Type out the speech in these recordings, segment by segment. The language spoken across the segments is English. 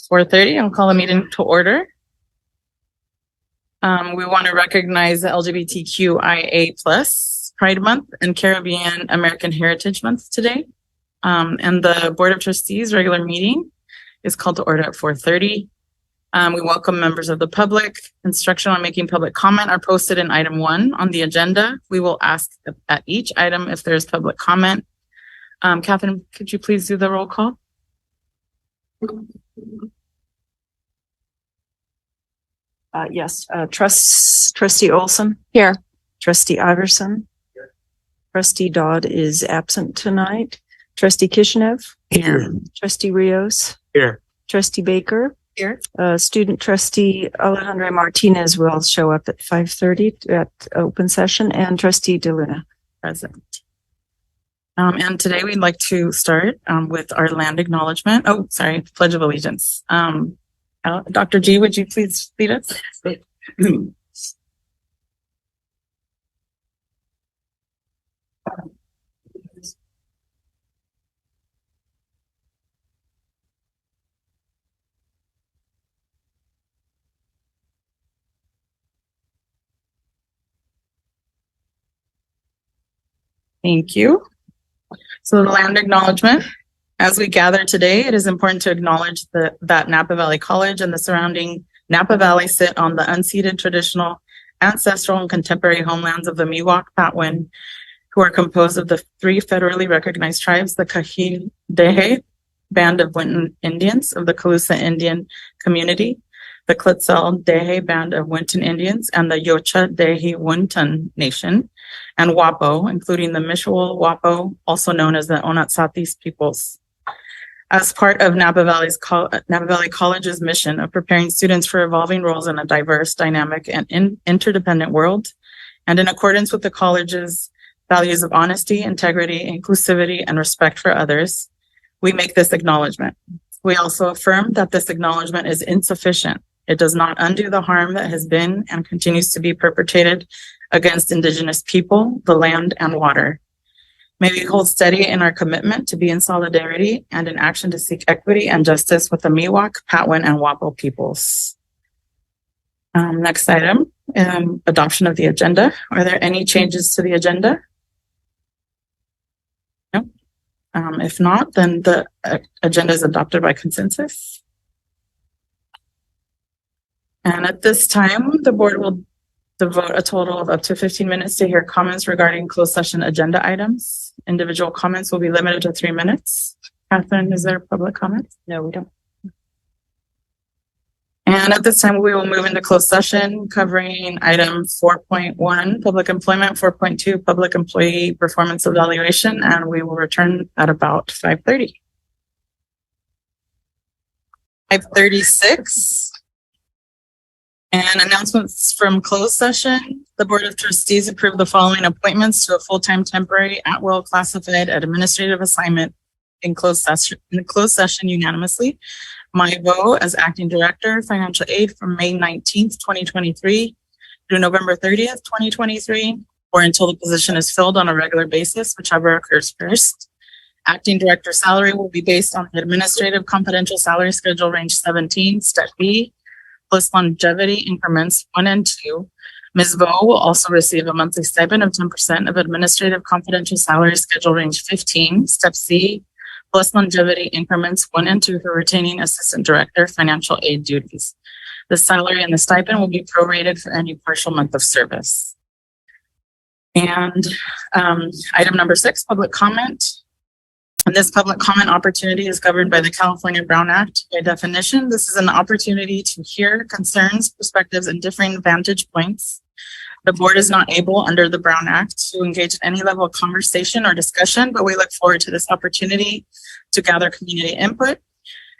4:30. I'll call the meeting to order. We want to recognize the LGBTQIA plus Pride Month and Caribbean American Heritage Month today. And the Board of Trustees regular meeting is called to order at 4:30. We welcome members of the public. Instruction on making public comment are posted in item 1 on the agenda. We will ask at each item if there is public comment. Catherine, could you please do the roll call? Yes, Trustee Olson. Here. Trustee Iverson. Here. Trustee Dodd is absent tonight. Trustee Kishinev. Here. Trustee Rios. Here. Trustee Baker. Here. Student trustee Alejandra Martinez will show up at 5:30 at open session, and Trustee DeLuna. Present. And today we'd like to start with our land acknowledgement. Oh, sorry, Pledge of Allegiance. Dr. G, would you please lead us? Thank you. So the land acknowledgement. As we gather today, it is important to acknowledge that Napa Valley College and the surrounding Napa Valley sit on the unceded traditional, ancestral, and contemporary homelands of the Miwok Patwin, who are composed of the 3 federally recognized tribes, the Kahil-Dehe Band of Winton Indians of the Calusa Indian Community, the Klitsel-Dehe Band of Winton Indians, and the Yocha-Dehe Winton Nation, and Wapo, including the Mishawal Wapo, also known as the Onatsathis peoples. As part of Napa Valley College's mission of preparing students for evolving roles in a diverse, dynamic, and interdependent world, and in accordance with the college's values of honesty, integrity, inclusivity, and respect for others, we make this acknowledgement. We also affirm that this acknowledgement is insufficient. It does not undo the harm that has been and continues to be perpetrated against Indigenous people, the land, and water. May we hold steady in our commitment to be in solidarity and in action to seek equity and justice with the Miwok, Patwin, and Wapo peoples. Next item, adoption of the agenda. Are there any changes to the agenda? No. If not, then the agenda is adopted by consensus. And at this time, the board will devote a total of up to 15 minutes to hear comments regarding closed session agenda items. Individual comments will be limited to 3 minutes. Catherine, is there public comment? No, we don't. And at this time, we will move into closed session covering item 4.1, public employment, 4.2, public employee performance evaluation, and we will return at about 5:30. 5:36. And announcements from closed session. The Board of Trustees approved the following appointments to a full-time temporary at-will classified administrative assignment in closed session unanimously. Maivo as acting director, financial aid from May 19th, 2023 through November 30th, 2023, or until the position is filled on a regular basis, whichever occurs first. Acting director salary will be based on the administrative confidential salary schedule range 17, step B, plus longevity increments 1 and 2. Ms. Vo will also receive a monthly stipend of 10% of administrative confidential salary schedule range 15, step C, plus longevity increments 1 and 2 for retaining assistant director financial aid duties. The salary and the stipend will be prorated for any partial month of service. And item number 6, public comment. And this public comment opportunity is governed by the California Brown Act. By definition, this is an opportunity to hear concerns, perspectives, and differing vantage points. The board is not able, under the Brown Act, to engage in any level of conversation or discussion, but we look forward to this opportunity to gather community input.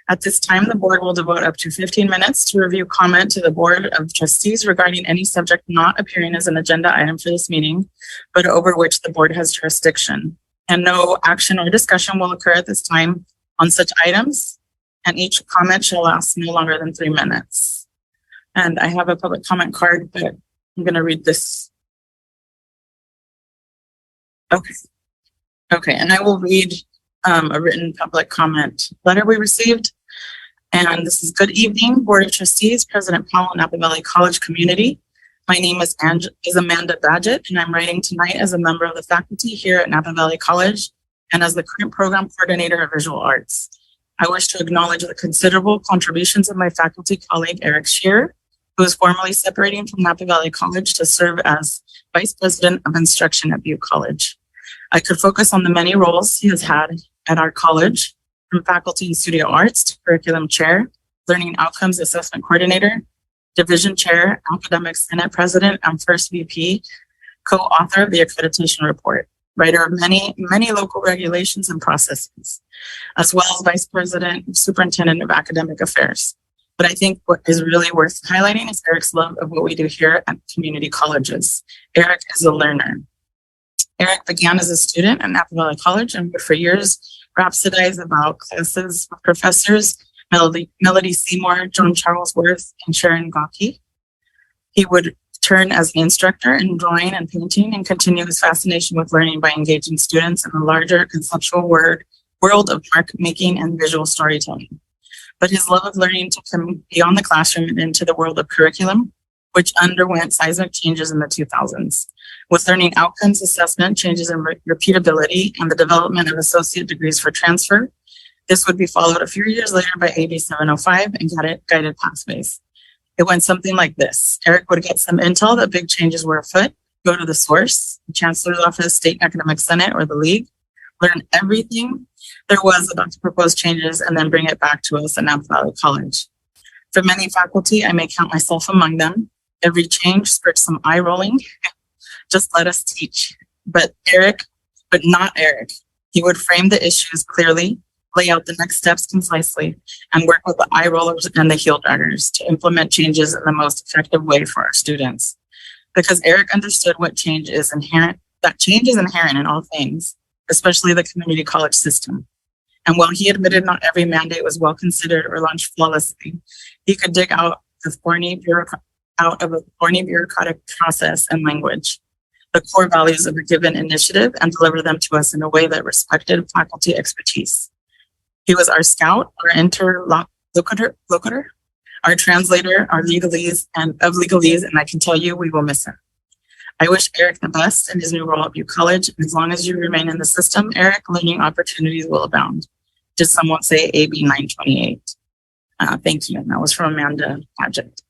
At this time, the board will devote up to 15 minutes to review comment to the Board of Trustees regarding any subject not appearing as an agenda item for this meeting, but over which the board has jurisdiction. And no action or discussion will occur at this time on such items, and each comment shall last no longer than 3 minutes. And I have a public comment card, but I'm going to read this. Okay, and I will read a written public comment letter we received. And this is good evening, Board of Trustees, President Powell, Napa Valley College community. My name is Amanda Badgett, and I'm writing tonight as a member of the faculty here at Napa Valley College and as the current program coordinator of visual arts. I wish to acknowledge the considerable contributions of my faculty colleague, Eric Shearer, who is formally separating from Napa Valley College to serve as Vice President of Instruction at Butte College. I could focus on the many roles he has had at our college, from faculty in studio arts to curriculum chair, learning outcomes assessment coordinator, division chair, academic senate president, and first VP, co-author of the accreditation report, writer of many local regulations and processes, as well as vice president, superintendent of academic affairs. But I think what is really worth highlighting is Eric's love of what we do here at community colleges. Eric is a learner. Eric began as a student at Napa Valley College and would for years rhapsodize about classes with professors Melody Seymour, John Charlesworth, and Sharon Gawke. He would turn as an instructor in drawing and painting and continue his fascination with learning by engaging students in the larger conceptual world of mark making and visual storytelling. But his love of learning took him beyond the classroom and into the world of curriculum, which underwent seismic changes in the 2000s. With learning outcomes assessment, changes in repeatability, and the development of associate degrees for transfer, this would be followed a few years later by AB 705 and guided pathways. It went something like this. Eric would get some intel that big changes were afoot, go to the source, the Chancellor's Office, State Academic Senate, or the League, learn everything there was about the proposed changes, and then bring it back to us at Napa Valley College. For many faculty, I may count myself among them. Every change spurred some eye rolling. Just let us teach. But not Eric. He would frame the issues clearly, lay out the next steps concisely, and work with the eye rollers and the heel draggers to implement changes in the most effective way for our students. Because Eric understood what change is inherent in all things, especially the community college system. And while he admitted not every mandate was well considered or launched flawlessly, he could dig out of a thorny bureaucratic process and language the core values of a given initiative and deliver them to us in a way that respected faculty expertise. He was our scout, our interlocutor, our translator, our legalese, and I can tell you we will miss him. I wish Eric the best in his new role at Butte College. And as long as you remain in the system, Eric, learning opportunities will abound. Did someone say AB 928? Thank you. And that was from Amanda Badgett.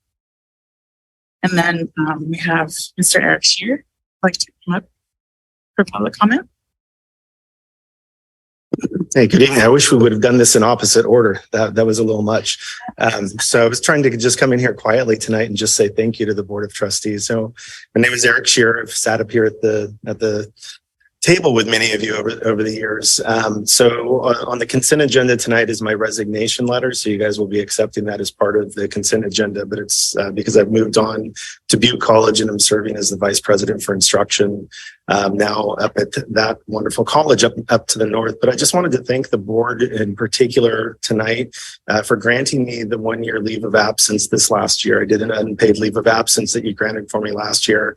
And then we have Mr. Eric Shearer. Like to come up for public comment. Hey, good evening. I wish we would have done this in opposite order. That was a little much. So I was trying to just come in here quietly tonight and just say thank you to the Board of Trustees. So my name is Eric Shearer. I've sat up here at the table with many of you over the years. So on the consent agenda tonight is my resignation letter. So you guys will be accepting that as part of the consent agenda, but it's because I've moved on to Butte College and I'm serving as the Vice President for Instruction now up at that wonderful college up to the north. But I just wanted to thank the board in particular tonight for granting me the 1-year leave of absence this last year. I did an unpaid leave of absence that you granted for me last year.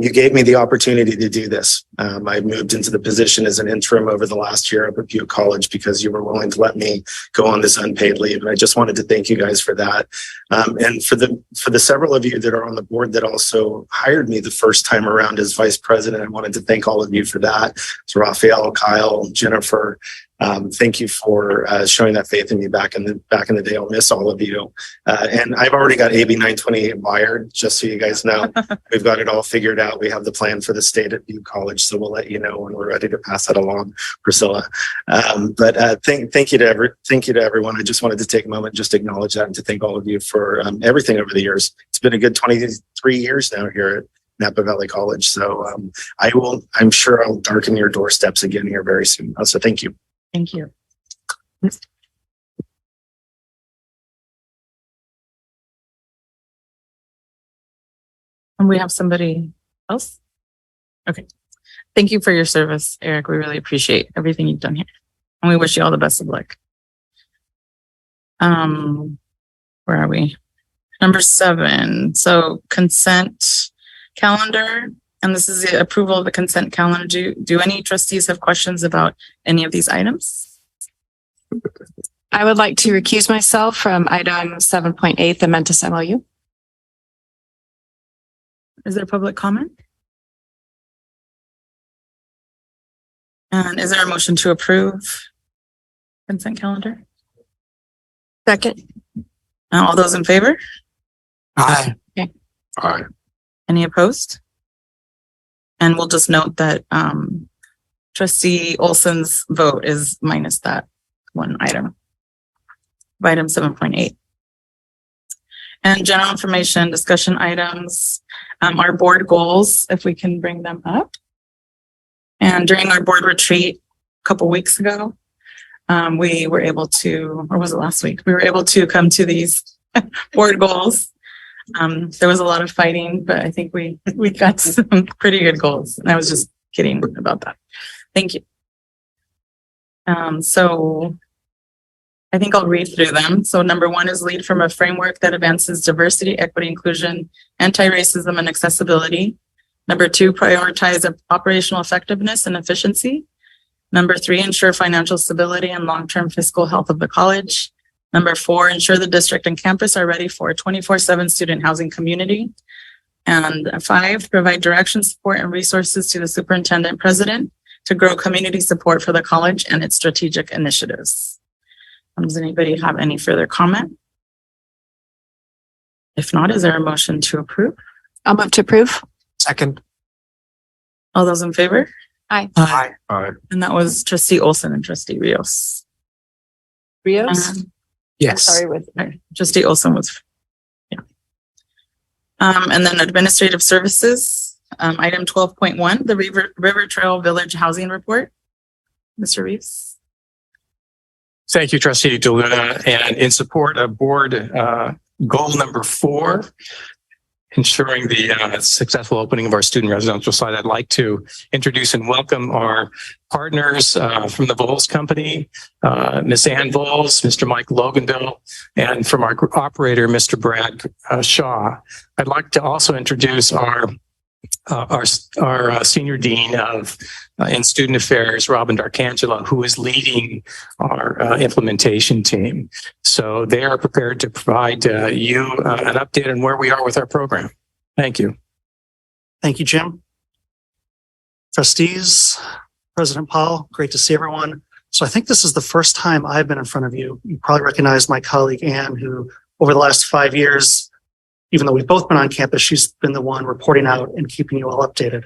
You gave me the opportunity to do this. I moved into the position as an interim over the last year up at Butte College because you were willing to let me go on this unpaid leave. And I just wanted to thank you guys for that. And for the several of you that are on the board that also hired me the first time around as vice president, I wanted to thank all of you for that. To Raphael, Kyle, Jennifer. Thank you for showing that faith in me back in the day. I'll miss all of you. And I've already got AB 928 wired, just so you guys know. We've got it all figured out. We have the plan for the state at Butte College, so we'll let you know when we're ready to pass that along, Priscilla. But thank you to everyone. I just wanted to take a moment just to acknowledge that and to thank all of you for everything over the years. It's been a good 23 years now here at Napa Valley College. So I'm sure I'll darken your doorsteps again here very soon. So thank you. Thank you. And we have somebody else? Okay. Thank you for your service, Eric. We really appreciate everything you've done here. And we wish you all the best of luck. Where are we? Number 7. So consent calendar. And this is the approval of the consent calendar. Do any trustees have questions about any of these items? I would like to recuse myself from item 7.8, the Mentis MOU. Is there public comment? And is there a motion to approve consent calendar? Second. All those in favor? Aye. Okay. Aye. Any opposed? And we'll just note that Trustee Olson's vote is minus that one item. Item 7.8. And general information discussion items, our board goals, if we can bring them up. And during our board retreat a couple weeks ago, we were able to, or was it last week? We were able to come to these board goals. There was a lot of fighting, but I think we got some pretty good goals. And I was just kidding about that. Thank you. So I think I'll read through them. So number 1 is lead from a framework that advances diversity, equity, inclusion, anti-racism, and accessibility. Number 2, prioritize operational effectiveness and efficiency. Number 3, ensure financial stability and long-term fiscal health of the college. Number 4, ensure the district and campus are ready for a 24/7 student housing community. And 5, provide direction, support, and resources to the superintendent president to grow community support for the college and its strategic initiatives. Does anybody have any further comment? If not, is there a motion to approve? I'll move to approve. Second. All those in favor? Aye. Aye. Aye. And that was Trustee Olson and Trustee Rios. Rios? Yes. Sorry, with Trustee Olson was, yeah. And then administrative services, item 12.1, the River Trail Village Housing Report. Mr. Reeves. Thank you, Trustee DeLuna. And in support of board goal number 4, ensuring the successful opening of our student residential site, I'd like to introduce and welcome our partners from the Voles Company, Ms. Ann Voles, Mr. Mike Loganville, and from our operator, Mr. Brad Shaw. I'd like to also introduce our senior dean of in student affairs, Robin D'Arcangelo, who is leading our implementation team. So they are prepared to provide you an update on where we are with our program. Thank you. Thank you, Jim. Trustees, President Powell, great to see everyone. So I think this is the first time I've been in front of you. You probably recognize my colleague, Ann, who over the last 5 years, even though we've both been on campus, she's been the one reporting out and keeping you all updated.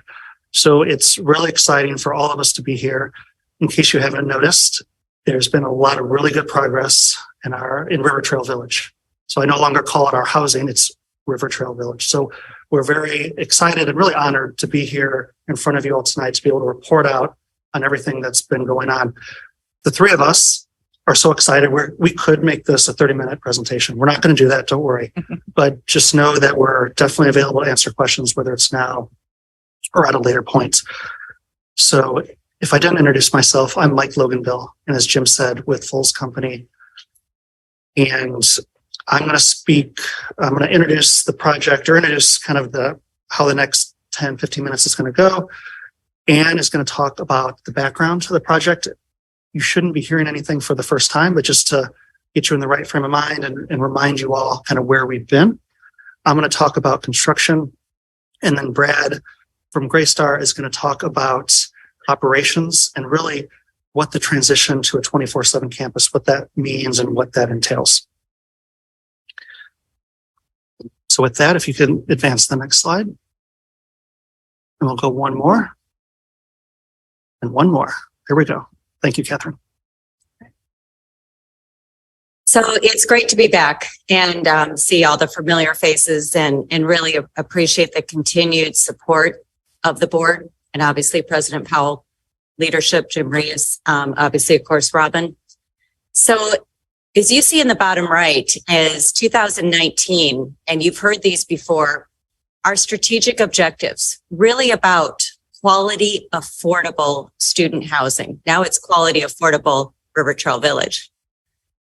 So it's really exciting for all of us to be here. In case you haven't noticed, there's been a lot of really good progress in River Trail Village. So I no longer call it our housing, it's River Trail Village. So we're very excited and really honored to be here in front of you all tonight to be able to report out on everything that's been going on. The 3 of us are so excited. We could make this a 30-minute presentation. We're not going to do that, don't worry. But just know that we're definitely available to answer questions, whether it's now or at a later point. So if I didn't introduce myself, I'm Mike Loganville, and as Jim said, with Voles Company. And I'm going to introduce the project, or introduce kind of how the next 10, 15 minutes is going to go. Ann is going to talk about the background to the project. You shouldn't be hearing anything for the first time, but just to get you in the right frame of mind and remind you all kind of where we've been. I'm going to talk about construction, and then Brad from Graystar is going to talk about operations and really what the transition to a 24/7 campus, what that means and what that entails. So with that, if you can advance the next slide, and we'll go one more and one more. Here we go. Thank you, Catherine. So it's great to be back and see all the familiar faces and really appreciate the continued support of the board and obviously President Powell, leadership, Jim Reyes, obviously, of course, Robin. So as you see in the bottom right is 2019, and you've heard these before, our strategic objectives really about quality, affordable student housing. Now it's quality, affordable River Trail Village.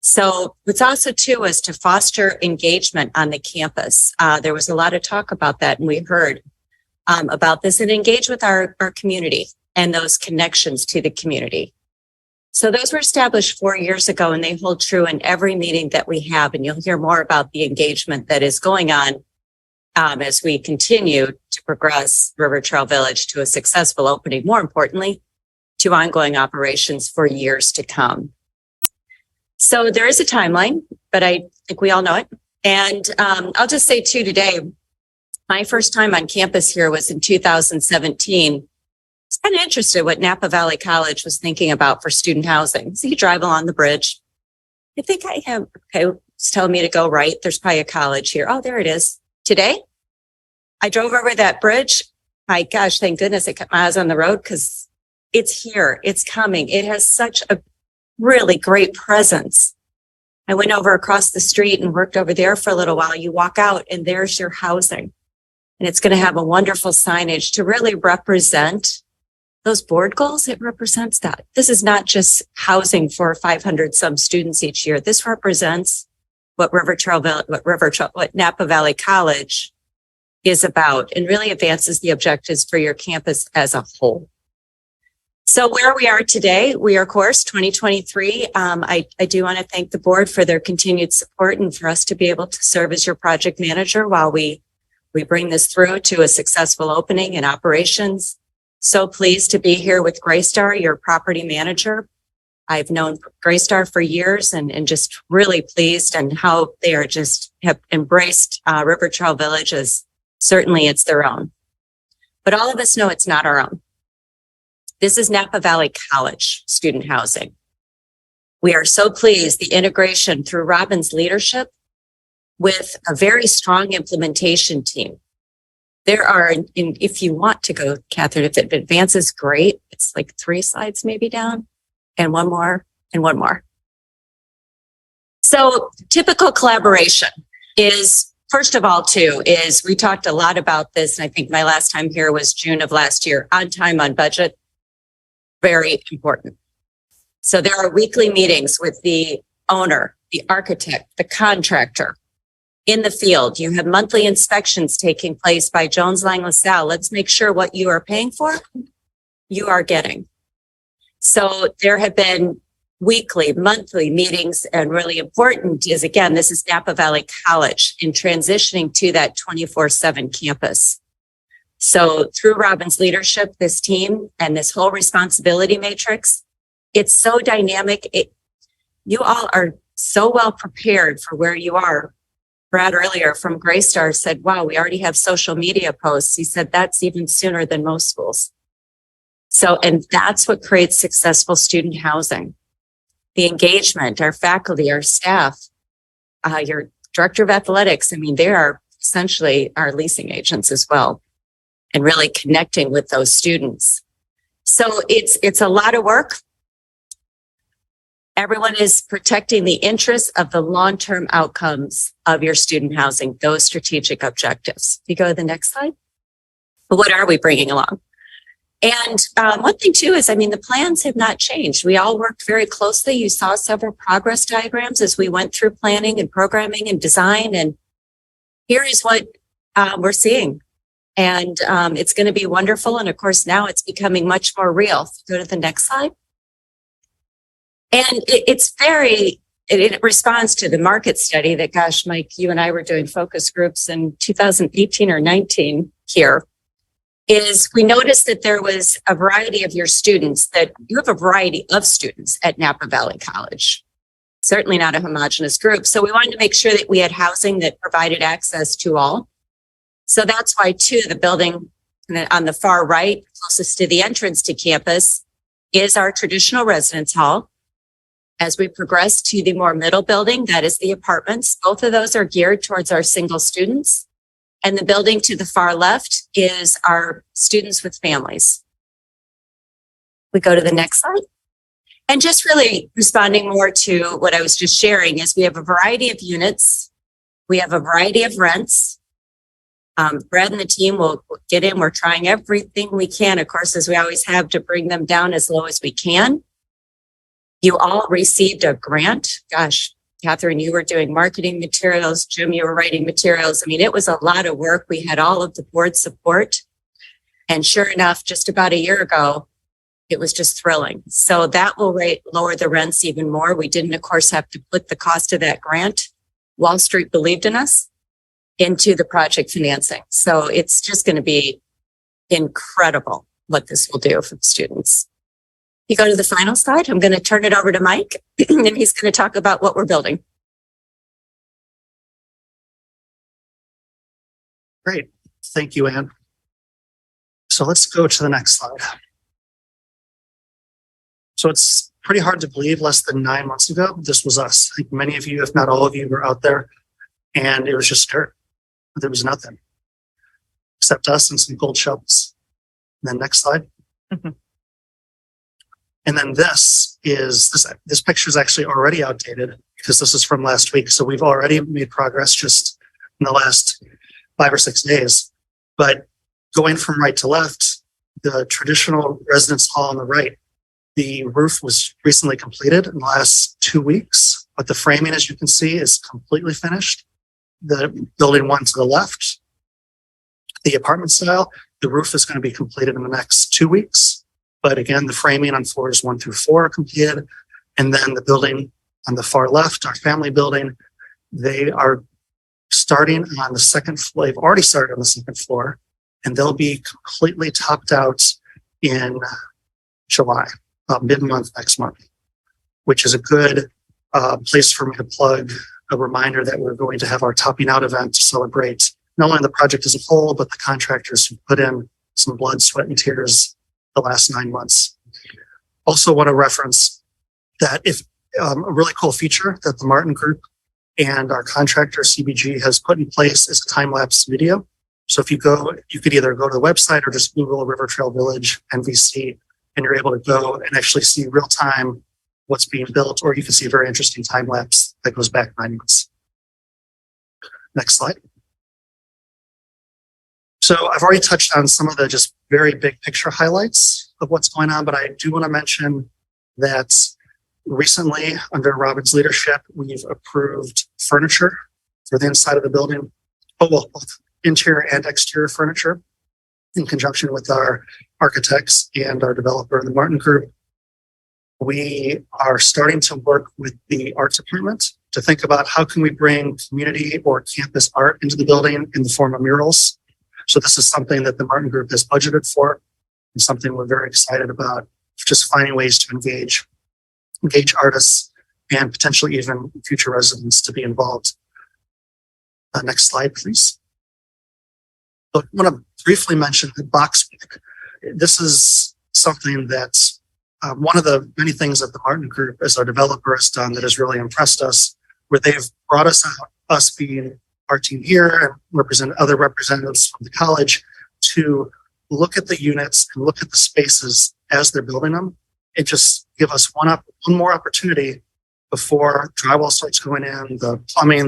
So what's also too is to foster engagement on the campus. There was a lot of talk about that, and we heard about this, and engage with our community and those connections to the community. So those were established 4 years ago, and they hold true in every meeting that we have. And you'll hear more about the engagement that is going on as we continue to progress River Trail Village to a successful opening, more importantly, to ongoing operations for years to come. So there is a timeline, but I think we all know it. And I'll just say too today, my first time on campus here was in 2017. I was kind of interested what Napa Valley College was thinking about for student housing. So you drive along the bridge. I think I have, okay, it's telling me to go right. There's probably a college here. Oh, there it is. Today, I drove over that bridge. My gosh, thank goodness I kept my eyes on the road because it's here. It's coming. It has such a really great presence. I went over across the street and worked over there for a little while. You walk out and there's your housing. And it's going to have a wonderful signage to really represent those board goals. It represents that. This is not just housing for 500 some students each year. This represents what what Napa Valley College is about and really advances the objectives for your campus as a whole. So where we are today, we are, of course, 2023. I do want to thank the board for their continued support and for us to be able to serve as your project manager while we bring this through to a successful opening and operations. So pleased to be here with Graystar, your property manager. I've known Graystar for years and just really pleased and how they are just have embraced River Trail Village as certainly it's their own. But all of us know it's not our own. This is Napa Valley College student housing. We are so pleased the integration through Robin's leadership with a very strong implementation team. There are, if you want to go, Catherine, if it advances, great. It's like 3 slides maybe down and one more and one more. So typical collaboration is, first of all, too, is we talked a lot about this. And I think my last time here was June of last year, on time, on budget. Very important. So there are weekly meetings with the owner, the architect, the contractor in the field. You have monthly inspections taking place by Jones Lang LaSalle. Let's make sure what you are paying for, you are getting. So there have been weekly, monthly meetings, and really important is, again, this is Napa Valley College in transitioning to that 24/7 campus. So through Robin's leadership, this team and this whole responsibility matrix, it's so dynamic. You all are so well prepared for where you are. Brad earlier from Graystar said, wow, we already have social media posts. He said that's even sooner than most schools. So, and that's what creates successful student housing. The engagement, our faculty, our staff, your director of athletics. I mean, they are essentially our leasing agents as well, and really connecting with those students. So it's a lot of work. Everyone is protecting the interests of the long-term outcomes of your student housing, those strategic objectives. If you go to the next slide. But what are we bringing along? And one thing too is, I mean, the plans have not changed. We all worked very closely. You saw several progress diagrams as we went through planning and programming and design. And here is what we're seeing. And it's going to be wonderful. And of course, now it's becoming much more real. Go to the next slide. And it responds to the market study that, gosh, Mike, you and I were doing focus groups in 2018 or 19 here. Is we noticed that there was a variety of your students, that you have a variety of students at Napa Valley College. Certainly not a homogeneous group. So we wanted to make sure that we had housing that provided access to all. So that's why, too, the building on the far right, closest to the entrance to campus, is our traditional residence hall. As we progress to the more middle building, that is the apartments. Both of those are geared towards our single students. And the building to the far left is our students with families. We go to the next slide. And just really responding more to what I was just sharing is we have a variety of units. We have a variety of rents. Brad and the team will get in. We're trying everything we can, of course, as we always have, to bring them down as low as we can. You all received a grant. Gosh, Catherine, you were doing marketing materials. Jim, you were writing materials. I mean, it was a lot of work. We had all of the board support. And sure enough, just about a year ago, It was just thrilling. So that will lower the rents even more. We didn't, of course, have to put the cost of that grant. Wall Street believed in us into the project financing. So it's just going to be incredible what this will do for the students. You go to the final slide. I'm going to turn it over to Mike and he's going to talk about what we're building. Great. Thank you, Anne. So let's go to the next slide. So it's pretty hard to believe less than 9 months ago, this was us. I think many of you, if not all of you, were out there and it was just dirt. There was nothing except us and some gold shovels. And then next slide. And then this picture is actually already outdated because this is from last week. So we've already made progress just in the last 5 or 6 days. But going from right to left, the traditional residence hall on the right, the roof was recently completed in the last 2 weeks, but the framing, as you can see, is completely finished. The building one to the left, the apartment style, the roof is going to be completed in the next 2 weeks. But again, the framing on floors 1 through 4 are completed. And then the building on the far left, our family building, they are starting on the second floor. They've already started on the second floor, and they'll be completely topped out in July, mid-month next month, which is a good place for me to plug a reminder that we're going to have our topping out event to celebrate not only the project as a whole, but the contractors who put in some blood, sweat, and tears the last 9 months. Also want to reference that if a really cool feature that the Martin Group and our contractor CBG has put in place is a time-lapse video. So if you go, you could either go to the website or just Google River Trail Village, NVC, and you're able to go and actually see real time what's being built, or you can see a very interesting time lapse that goes back 9 months. Next slide. So I've already touched on some of the just very big picture highlights of what's going on, but I do want to mention that recently, under Robin's leadership, we've approved furniture for the inside of the building, both interior and exterior furniture, in conjunction with our architects and our developer, the Martin Group. We are starting to work with the arts department to think about how can we bring community or campus art into the building in the form of murals. So this is something that the Martin Group has budgeted for and something we're very excited about, just finding ways to engage artists and potentially even future residents to be involved. Next slide, please. So I want to briefly mention the box week. This is something that's one of the many things that the Martin Group as our developer has done that has really impressed us, where they've brought us out, us being our team here and represent other representatives from the college, to look at the units and look at the spaces as they're building them and just give us one more opportunity before drywall starts going in, the plumbing,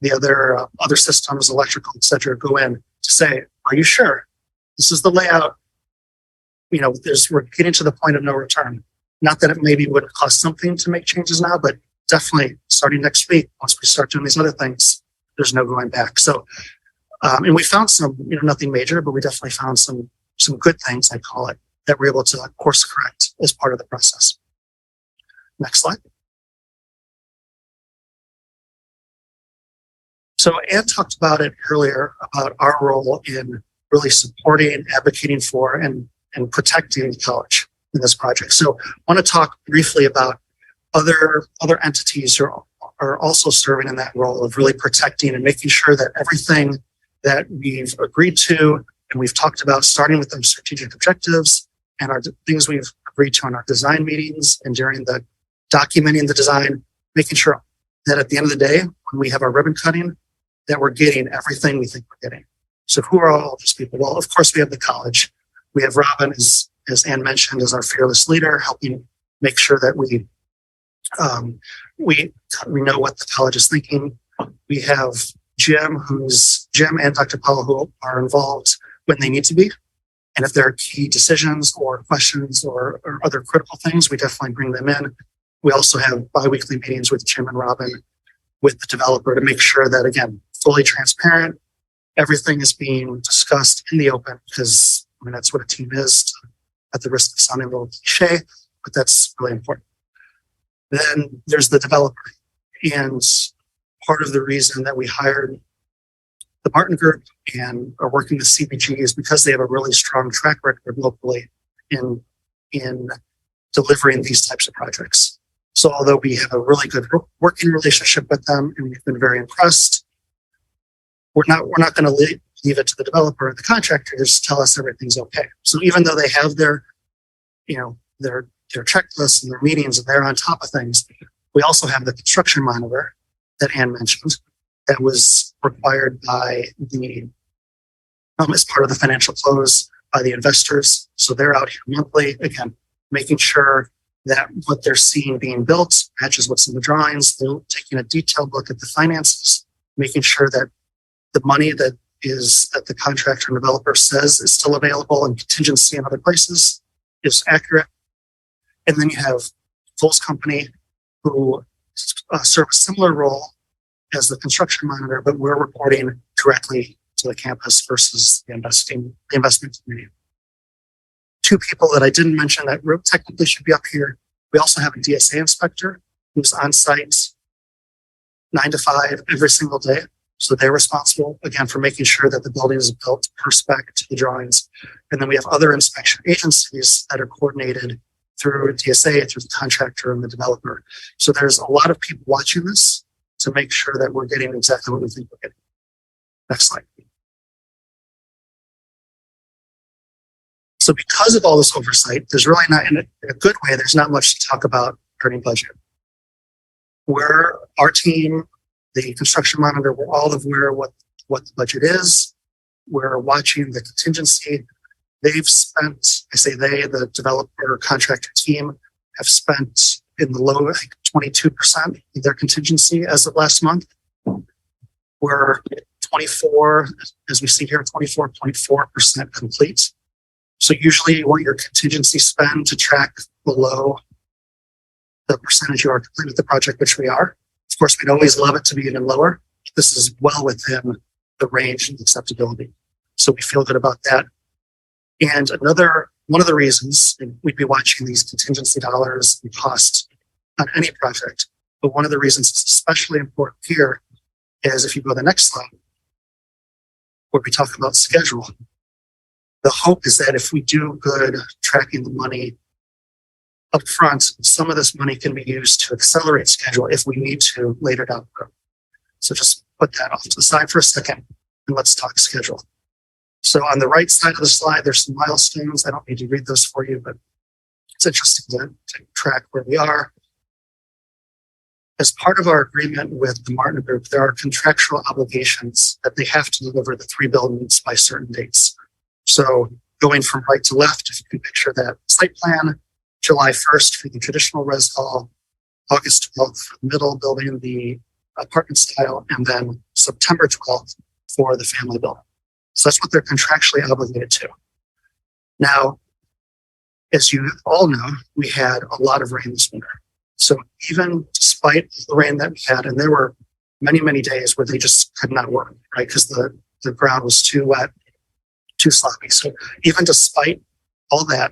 the other systems, electrical, et cetera, go in to say, are you sure this is the layout? You know, we're getting to the point of no return. Not that it maybe would cost something to make changes now, but definitely starting next week, once we start doing these other things, there's no going back. So, and we found some, nothing major, but we definitely found some good things, I call it, that we're able to course correct as part of the process. Next slide. So Anne talked about it earlier, about our role in really supporting and advocating for and protecting the college in this project. So I want to talk briefly about other entities who are also serving in that role of really protecting and making sure that everything that we've agreed to and we've talked about, starting with the strategic objectives and our things we've agreed to on our design meetings and during the documenting the design, making sure that at the end of the day, when we have our ribbon cutting, that we're getting everything we think we're getting. So who are all these people? Well, of course, we have the college. We have Robin, as Anne mentioned, as our fearless leader, helping make sure that we know what the college is thinking. We have Jim and Dr. Powell, who are involved when they need to be. And if there are key decisions or questions or other critical things, we definitely bring them in. We also have bi-weekly meetings with Jim and Robin, with the developer, to make sure that, again, fully transparent, everything is being discussed in the open, because that's what a team is, to at the risk of sounding a little cliche, but that's really important. Then there's the developer. And part of the reason that we hired the Martin Group and are working with CBG is because they have a really strong track record locally in delivering these types of projects. So although we have a really good working relationship with them and we've been very impressed, we're not going to leave it to the developer or the contractor to just tell us everything's okay. So even though they have their checklists and their meetings and they're on top of things, we also have the construction monitor that Ann mentioned that was required by as part of the financial close by the investors. So they're out here monthly, again, making sure that what they're seeing being built matches what's in the drawings. They're taking a detailed look at the finances, making sure that the money that the contractor and developer says is still available and contingency in other places is accurate. And then you have Cole's company who serve a similar role as the construction monitor, but we're reporting directly to the campus versus the investment community. Two people that I didn't mention that technically should be up here. We also have a DSA inspector who's on site 9 to 5 every single day. So they're responsible, again, for making sure that the building is built per spec to the drawings. And then we have other inspection agencies that are coordinated through DSA, through the contractor and the developer. So there's a lot of people watching this to make sure that we're getting exactly what we think we're getting. Next slide. So because of all this oversight, there's really not, in a good way, there's not much to talk about during budget. Our team, the construction monitor, we're all aware what the budget is. We're watching the contingency. They've spent, I say they, the developer contractor team have spent in the low, 22% of their contingency as of last month. We're 24, as we see here, 24.4% complete. So usually you want your contingency spend to track below the percentage you are complete with the project, which we are. Of course, we'd always love it to be even lower. This is well within the range of acceptability. So we feel good about that. And one of the reasons we'd be watching these contingency dollars and costs on any project, but one of the reasons it's especially important here is if you go to the next slide, where we talk about schedule. The hope is that if we do good tracking the money up front, some of this money can be used to accelerate schedule if we need to later down the road. So just put that off to the side for a second and let's talk schedule. So on the right side of the slide, there's some milestones. I don't need to read those for you, but it's interesting to track where we are. As part of our agreement with the Martin Group, there are contractual obligations that they have to deliver the 3 buildings by certain dates. So going from right to left, if you can picture that site plan, July 1st for the traditional res hall, August 12th for the middle building, the apartment style, and then September 12th for the family building. So that's what they're contractually obligated to. Now, as you all know, we had a lot of rain this winter. So even despite the rain that we had, and there were many, many days where they just could not work, right? Because the ground was too wet, too sloppy. So even despite all that,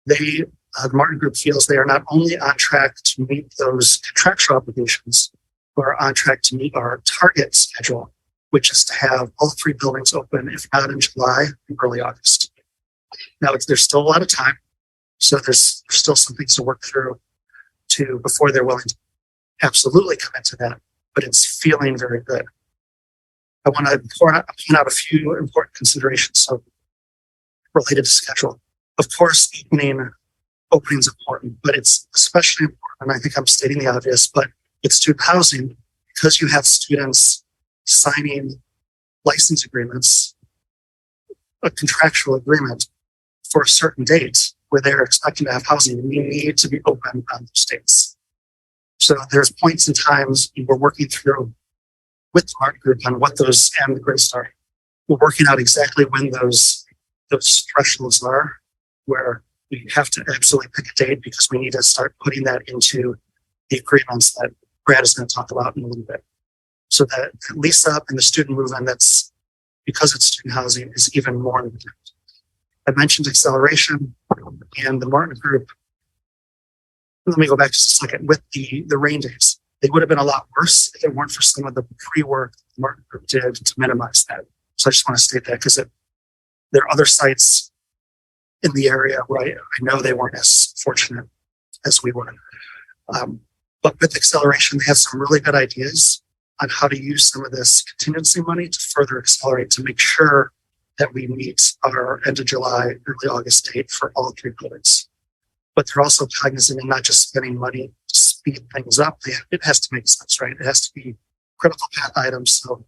the Martin Group feels they are not only on track to meet those contractual obligations, but are on track to meet our target schedule, which is to have all 3 buildings open, if not in July, in early August. Now, there's still a lot of time, so there's still some things to work through before they're willing to absolutely commit to that, but it's feeling very good. I want to point out a few important considerations related to schedule. Of course, opening is important, but it's especially important, and I think I'm stating the obvious, but with student housing, because you have students signing license agreements, a contractual agreement for a certain date where they're expecting to have housing, we need to be open on those dates. So there's points in times we're working through with the Martin Group on what those and Grace are. We're working out exactly when those thresholds are, where we have to absolutely pick a date because we need to start putting that into the agreements that Brad is going to talk about in a little bit. So that lease up and the student move-in, that's because it's student housing, is even more important. I mentioned acceleration and the Martin Group. Let me go back just a second with the rain days. They would have been a lot worse if it weren't for some of the pre-work the Martin Group did to minimize that. So I just want to state that because there are other sites in the area where I know they weren't as fortunate as we were. But with acceleration, they have some really good ideas on how to use some of this contingency money to further accelerate to make sure that we meet our end of July, early August date for all three buildings. But they're also cognizant of not just spending money to speed things up. It has to make sense, right? It has to be critical path items. So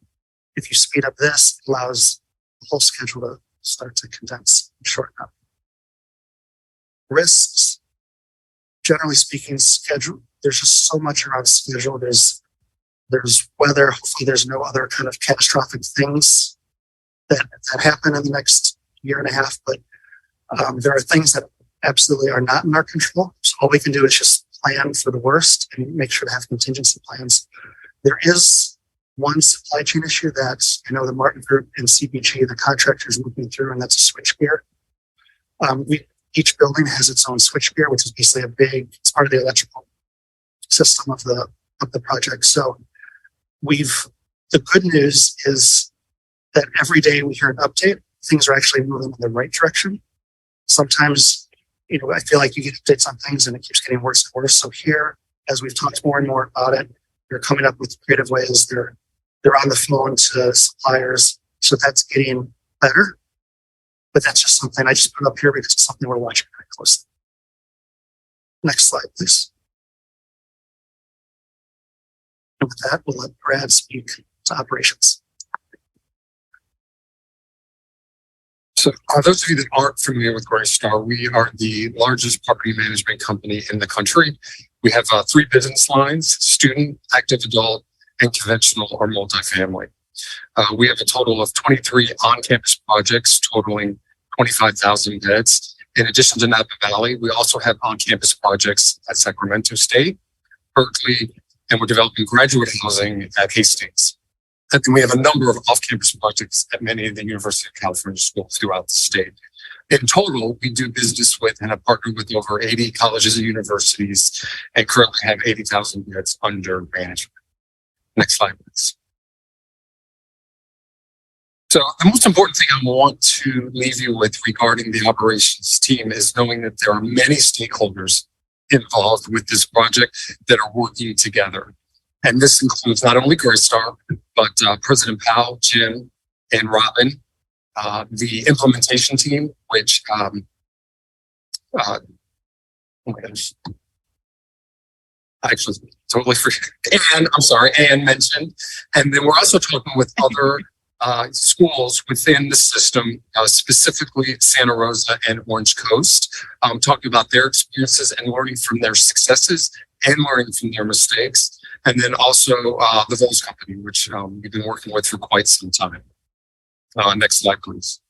if you speed up this, it allows the whole schedule to start to condense and shorten up. Risks, generally speaking, schedule. There's just so much around schedule. There's weather. Hopefully there's no other kind of catastrophic things that happen in the next year and a half. But there are things that absolutely are not in our control. So all we can do is just plan for the worst and make sure to have contingency plans. There is one supply chain issue that I know the Martin Group and CBG, the contractors, looking through, and that's a switchgear. Each building has its own switchgear, which is basically it's part of the electrical system of the project. So the good news is that every day we hear an update, things are actually moving in the right direction. Sometimes, I feel like you get updates on things and it keeps getting worse and worse. So here, as we've talked more and more about it, they're coming up with creative ways. They're on the phone to suppliers. So that's getting better. But that's just something I just put up here because it's something we're watching very closely. Next slide, please. And with that, we'll let Brad speak to operations. So those of you that aren't familiar with Greystar, we are the largest property management company in the country. We have 3 business lines: student, active adult, and conventional or multifamily. We have a total of 23 on-campus projects totaling 25,000 beds. In addition to Napa Valley, we also have on-campus projects at Sacramento State, Berkeley, and we're developing graduate housing at Hastings. And then we have a number of off-campus projects at many of the University of California schools throughout the state. In total, we do business with and have partnered with over 80 colleges and universities and currently have 80,000 beds under management. Next slide, please. So the most important thing I want to leave you with regarding the operations team is knowing that there are many stakeholders involved with this project that are working together. And this includes not only Greystar, but President Powell, Jim, and Robin, the implementation team, which oh my gosh, I actually totally forget. Anne mentioned. And then we're also talking with other schools within the system, specifically Santa Rosa and Orange Coast, talking about their experiences and learning from their successes and learning from their mistakes. And then also the Vols Company, which we've been working with for quite some time. Next slide, please.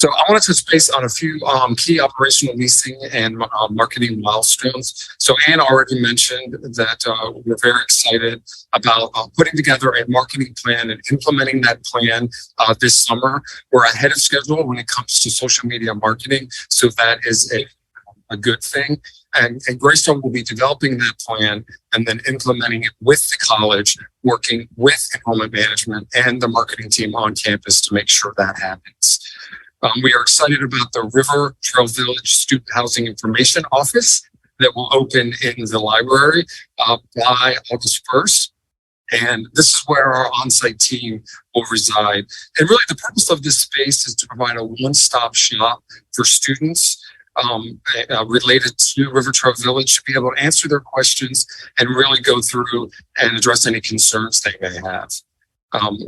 So I want to touch base on a few key operational leasing and marketing milestones. So Anne already mentioned that we're very excited about putting together a marketing plan and implementing that plan this summer. We're ahead of schedule when it comes to social media marketing. So that is a good thing. And Greystone will be developing that plan and then implementing it with the college, working with enrollment management and the marketing team on campus to make sure that happens. We are excited about the River Trail Village Student Housing Information Office that will open in the library by August 1st. And this is where our on-site team will reside. And really the purpose of this space is to provide a one-stop shop for students related to River Trail Village to be able to answer their questions and really go through and address any concerns they may have.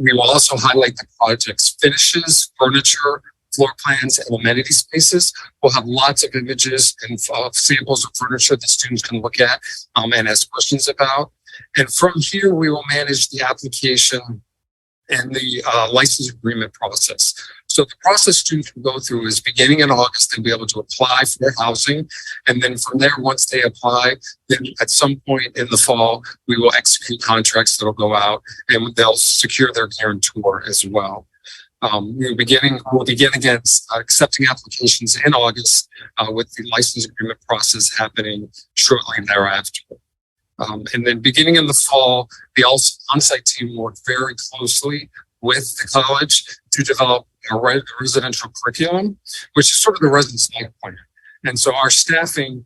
We will also highlight the project's finishes, furniture, floor plans, and amenity spaces. We'll have lots of images and samples of furniture that students can look at and ask questions about. And from here, we will manage the application and the license agreement process. So the process students will go through is beginning in August, they'll be able to apply for their housing. And then from there, once they apply, then at some point in the fall, we will execute contracts that'll go out and they'll secure their guarantor as well. We'll begin against accepting applications in August, with the license agreement process happening shortly thereafter. And then beginning in the fall, the on-site team worked very closely with the college to develop a residential curriculum, which is sort of the residence life plan. And so our staffing,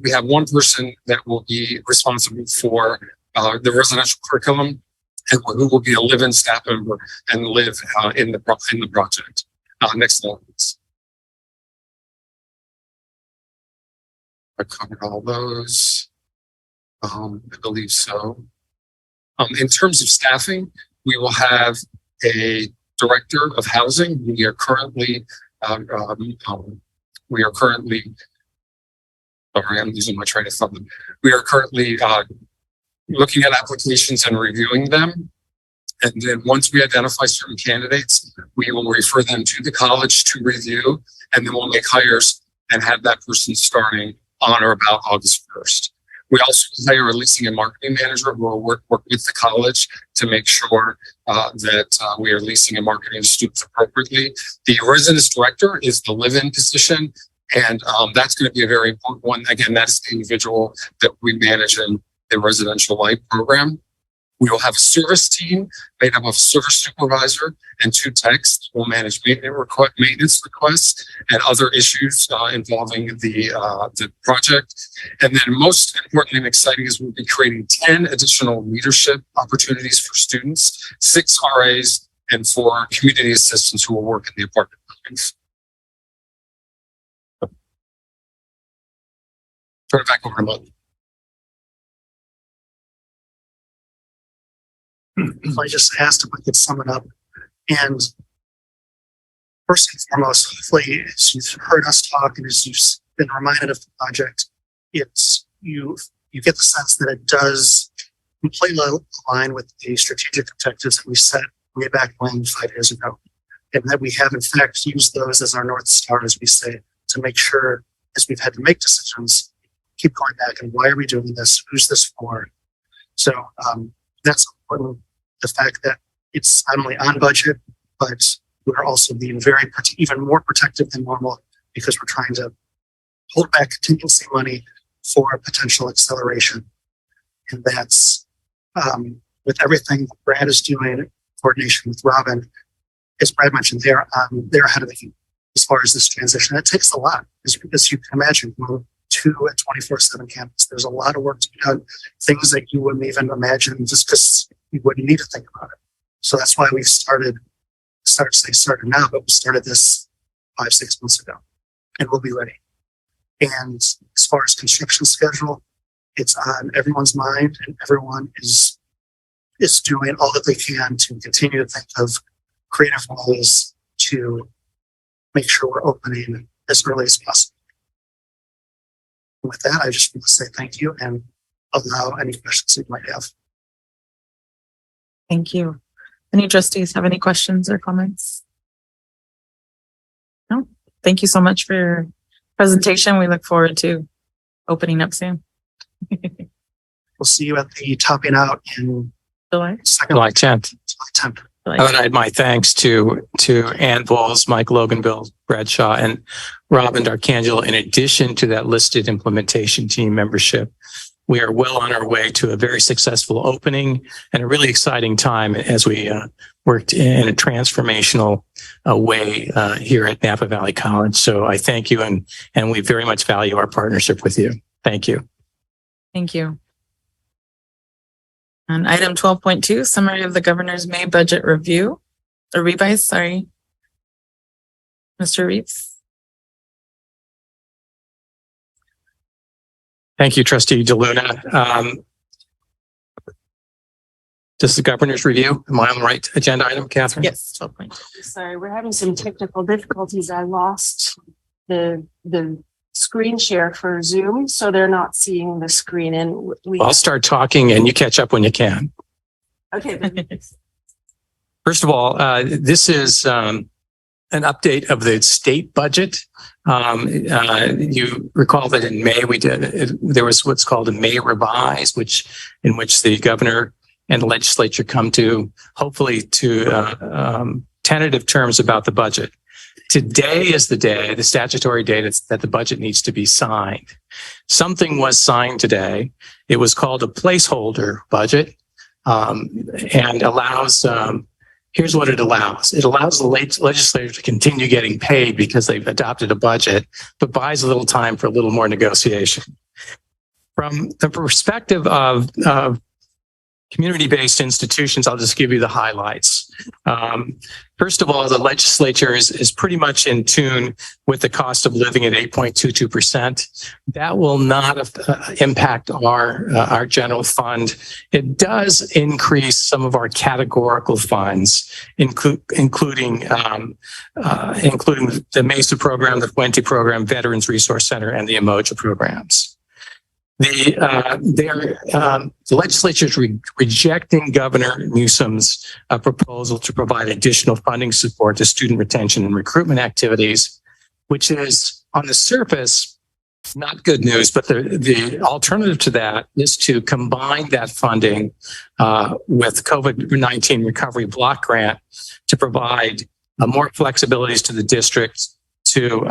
we have one person that will be responsible for the residential curriculum, and who will be a live-in staff member and live in the project. Next slide, please. I covered all those. I believe so. In terms of staffing, we will have a director of housing. We are currently, sorry, I'm losing my train of thought. We are currently looking at applications and reviewing them. And then once we identify certain candidates, we will refer them to the college to review, and then we'll make hires and have that person starting on or about August 1st. We also hire a leasing and marketing manager who will work with the college to make sure that we are leasing and marketing to students appropriately. The residence director is the live-in position, and that's going to be a very important one. Again, that's the individual that we manage in the residential life program. We will have a service team made up of service supervisor and 2 techs who will manage maintenance requests and other issues involving the project. And then most important and exciting is we'll be creating 10 additional leadership opportunities for students, 6 RAs, and 4 community assistants who will work in the apartment buildings. Turn it back over to Mo. If I just asked if I could sum it up. And first and foremost, hopefully, as you've heard us talk and as you've been reminded of the project, it's you get the sense that it does completely align with the strategic objectives that we set way back when 5 years ago. And that we have in fact used those as our North Star, as we say, to make sure as we've had to make decisions, keep going back and why are we doing this? Who's this for? So that's important. The fact that it's not only on budget, but we're also being even more protective than normal because we're trying to hold back contingency money for potential acceleration. And that's with everything Brad is doing in coordination with Robin. As Brad mentioned, they're ahead of the game as far as this transition. It takes a lot, as you can imagine, to a 24/7 campus. There's a lot of work to be done, things that you wouldn't even imagine just because you wouldn't need to think about it. So that's why we've started now, but we started this 5-6 months ago, and we'll be ready. And as far as construction schedule, it's on everyone's mind, and everyone is doing all that they can to continue to think of creative ways to make sure we're opening as early as possible. And with that, I just want to say thank you and allow any questions you might have. Thank you. Any trustees have any questions or comments? No? Thank you so much for your presentation. We look forward to opening up soon. We'll see you at the topping out in July July 10th. July 10th. I would add my thanks to Ann Vols, Mike Loganville, Bradshaw, and Robin D'Arcangelo. In addition to that listed implementation team membership, we are well on our way to a very successful opening and a really exciting time as we worked in a transformational way here at Napa Valley College. So I thank you, and we very much value our partnership with you. Thank you. Thank you. On item 12.2, summary of the governor's May budget review, or revise, sorry. Mr. Reeves. Thank you, Trustee DeLuna. This is the governor's review. Am I on the right agenda item, Catherine? Yes, 12.2. Sorry, we're having some technical difficulties. I lost the screen share for Zoom, so they're not seeing the screen. And I'll start talking and you catch up when you can. Okay. First of all, this is an update of the state budget. You recall that in May there was what's called a May revise, in which the governor and the legislature come to hopefully to tentative terms about the budget. Today is the day, the statutory date that the budget needs to be signed. Something was signed today. It was called a placeholder budget, and allows, here's what it allows. It allows the legislature to continue getting paid because they've adopted a budget, but buys a little time for a little more negotiation. From the perspective of community-based institutions, I'll just give you the highlights. First of all, the legislature is pretty much in tune with the cost of living at 8.22%. That will not impact our general fund. It does increase some of our categorical funds, including the MESA program, the Fuente program, Veterans Resource Center, and the Emoja programs. The legislature is rejecting Governor Newsom's proposal to provide additional funding support to student retention and recruitment activities, which is on the surface not good news. But the alternative to that is to combine that funding with COVID-19 recovery block grant to provide more flexibilities to the districts to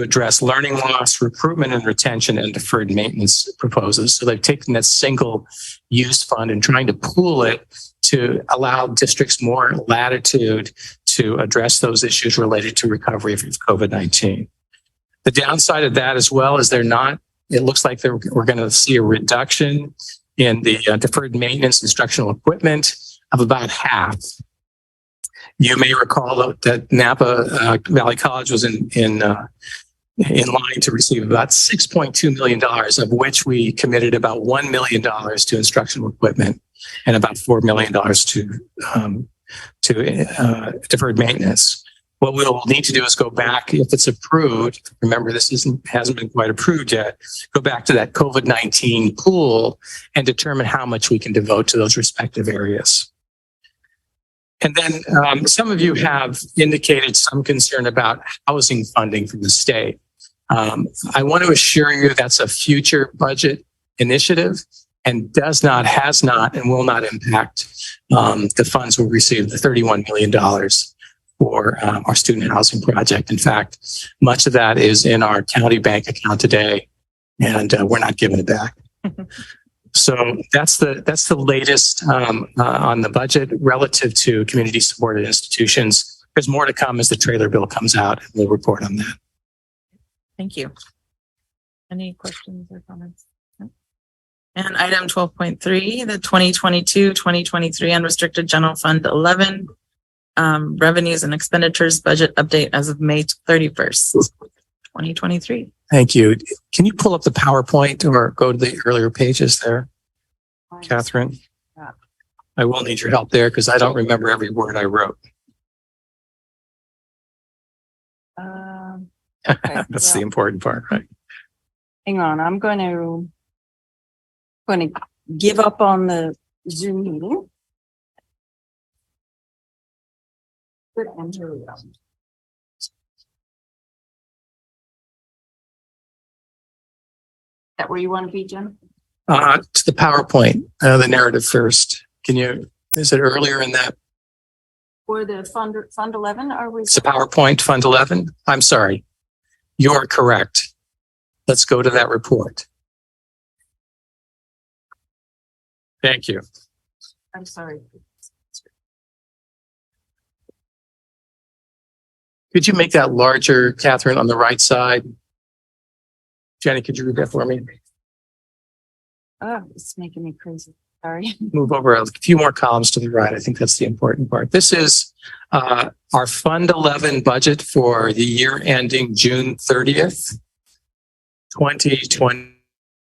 address learning loss, recruitment and retention, and deferred maintenance proposals. So they've taken that single use fund and trying to pool it to allow districts more latitude to address those issues related to recovery from COVID-19. The downside of that as well is it looks like we're going to see a reduction in the deferred maintenance instructional equipment of about half. You may recall that Napa Valley College was in line to receive about $6.2 million, of which we committed about $1 million to instructional equipment and about $4 million to deferred maintenance. What we'll need to do is go back, if it's approved. Remember, this hasn't been quite approved yet. Go back to that COVID-19 pool and determine how much we can devote to those respective areas. And then some of you have indicated some concern about housing funding from the state. I want to assure you that's a future budget initiative and has not, and will not impact the funds we'll receive, the $31 million for our student housing project. In fact, much of that is in our county bank account today, and we're not giving it back. So that's the latest on the budget relative to community supported institutions. There's more to come as the trailer bill comes out, and we'll report on that. Thank you. Any questions or comments? No? And item 12.3, the 2022-2023 unrestricted general fund 11 revenues and expenditures budget update as of May 31st, 2023. Thank you. Can you pull up the PowerPoint or go to the earlier pages there, Catherine? Yeah. I will need your help there because I don't remember every word I wrote. Okay, That's the important part, right? hang on. I'm going to give up on the Zoom meeting. Good, and here we go. That where you want to be, Jen? To the PowerPoint, the narrative first. Is it earlier in that? For the fund 11, are we? It's the PowerPoint, Fund 11. I'm sorry. You're correct. Let's go to that report. Thank you. I'm sorry. Could you make that larger, Catherine, on the right side? Jenny, could you read that for me? Oh, it's making me crazy. Sorry. Move over a few more columns to the right. I think that's the important part. This is our Fund 11 budget for the year ending June 30th, 2020.